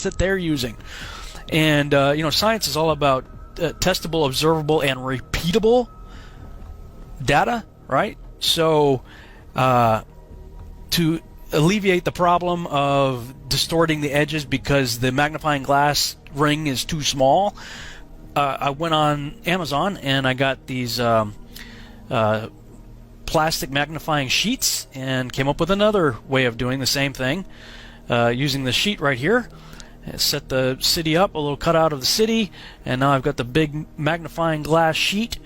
that they're using. And, science is all about testable, observable, and repeatable data, right? So, to alleviate the problem of distorting the edges because the magnifying glass ring is too small, I went on Amazon and I got these plastic magnifying sheets and came up with another way of doing the same thing, using the sheet right here. Set the city up, a little cutout of the city, and now I've got the big magnifying glass sheet.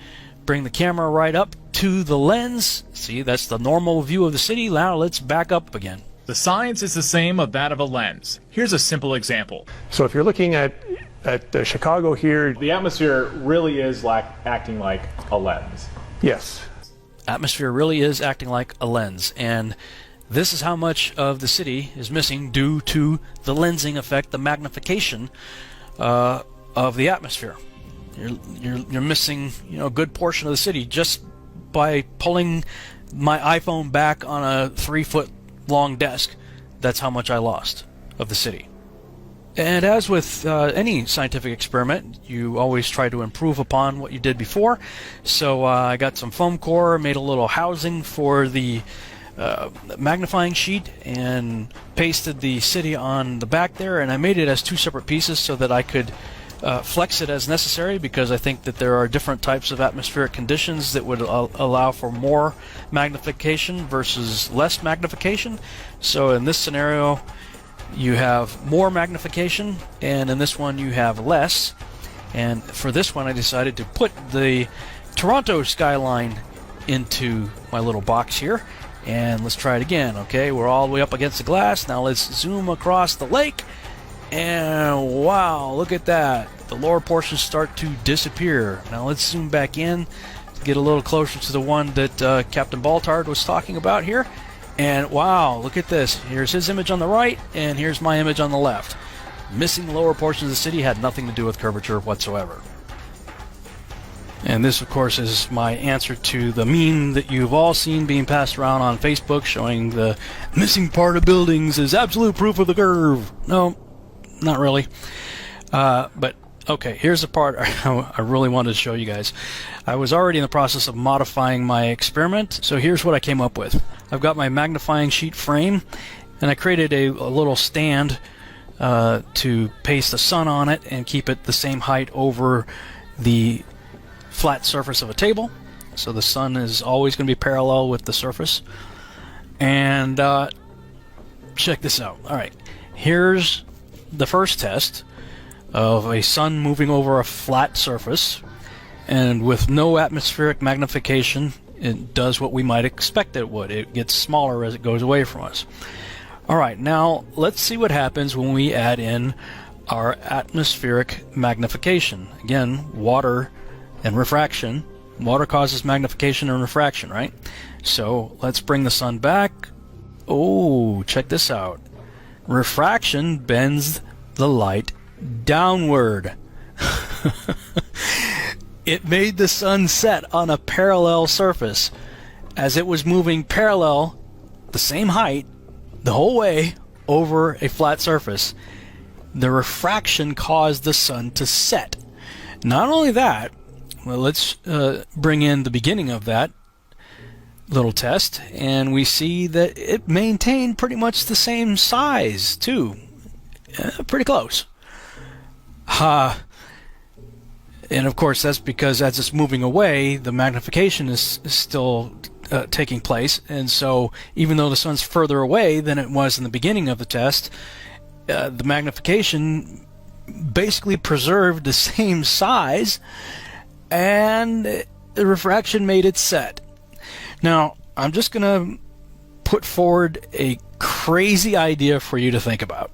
Bring the camera right up to the lens. See, that's the normal view of the city. Now let's back up again. The science is the same of that of a lens. Here's a simple example. So if you're looking at Chicago here, the atmosphere really is acting like a lens. yes. Atmosphere really is acting like a lens, and this is how much of the city is missing due to the lensing effect, the magnification of the atmosphere. You're missing, a good portion of the city just by pulling my iPhone back on a 3-foot long desk. That's how much I lost of the city. And as with any scientific experiment, you always try to improve upon what you did before. So I got some foam core, made a little housing for the magnifying sheet, and pasted the city on the back there, and I made it as 2 separate pieces so that I could flex it as necessary, because I think that there are different types of atmospheric conditions that would allow for more magnification versus less magnification. So in this scenario you have more magnification, and in this one you have less. And for this one I decided to put the Toronto skyline into my little box here. And let's try it again. Okay, we're all the way up against the glass. Now let's zoom across the lake. And wow, look at that. The lower portions start to disappear. Now let's zoom back in to get a little closer to the one that Captain Baltard was talking about here. And wow, look at this. Here's his image on the right, and here's my image on the left. Missing the lower portions of the city had nothing to do with curvature whatsoever. And this, of course, is my answer to the meme that you've all seen being passed around on Facebook, showing the missing part of buildings as absolute proof of the curve. No, not really. But, okay, here's the part I really wanted to show you guys. I was already in the process of modifying my experiment, so here's what I came up with. I've got my magnifying sheet frame, and I created a little stand to paste the sun on it and keep it the same height over the flat surface of a table, so the sun is always going to be parallel with the surface. And check this out. Alright, here's the first test of a sun moving over a flat surface, and with no atmospheric magnification it does what we might expect it would. It gets smaller as it goes away from us. Alright, now let's see what happens when we add in our atmospheric magnification. Again, water and refraction. Water causes magnification and refraction, right? So let's bring the sun back. Oh, check this out. Refraction bends the light downward. It made the sun set on a parallel surface. As it was moving parallel, the same height, the whole way over a flat surface, the refraction caused the sun to set. Not only that, well, let's bring in the beginning of that little test, and we see that it maintained pretty much the same size too. Pretty close. And of course that's because as it's moving away, the magnification is still taking place, and so even though the sun's further away than it was in the beginning of the test, the magnification basically preserved the same size, and the refraction made it set. Now, I'm just going to put forward a crazy idea for you to think about.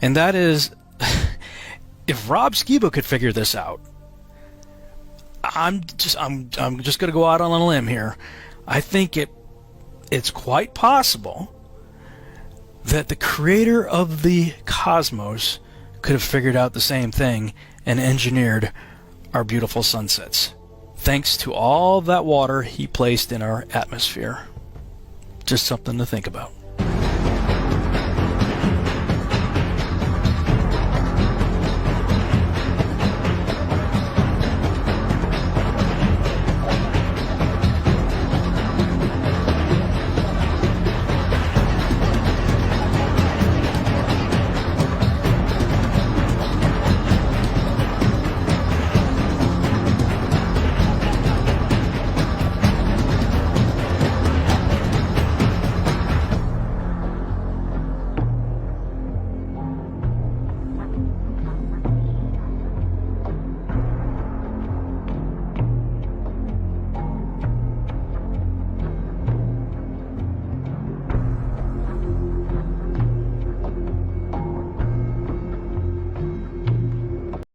And that is, if Rob Skiba could figure this out, I'm just going to go out on a limb here. I think it's quite possible that the creator of the cosmos could have figured out the same thing and engineered our beautiful sunsets, thanks to all that water he placed in our atmosphere. Just something to think about.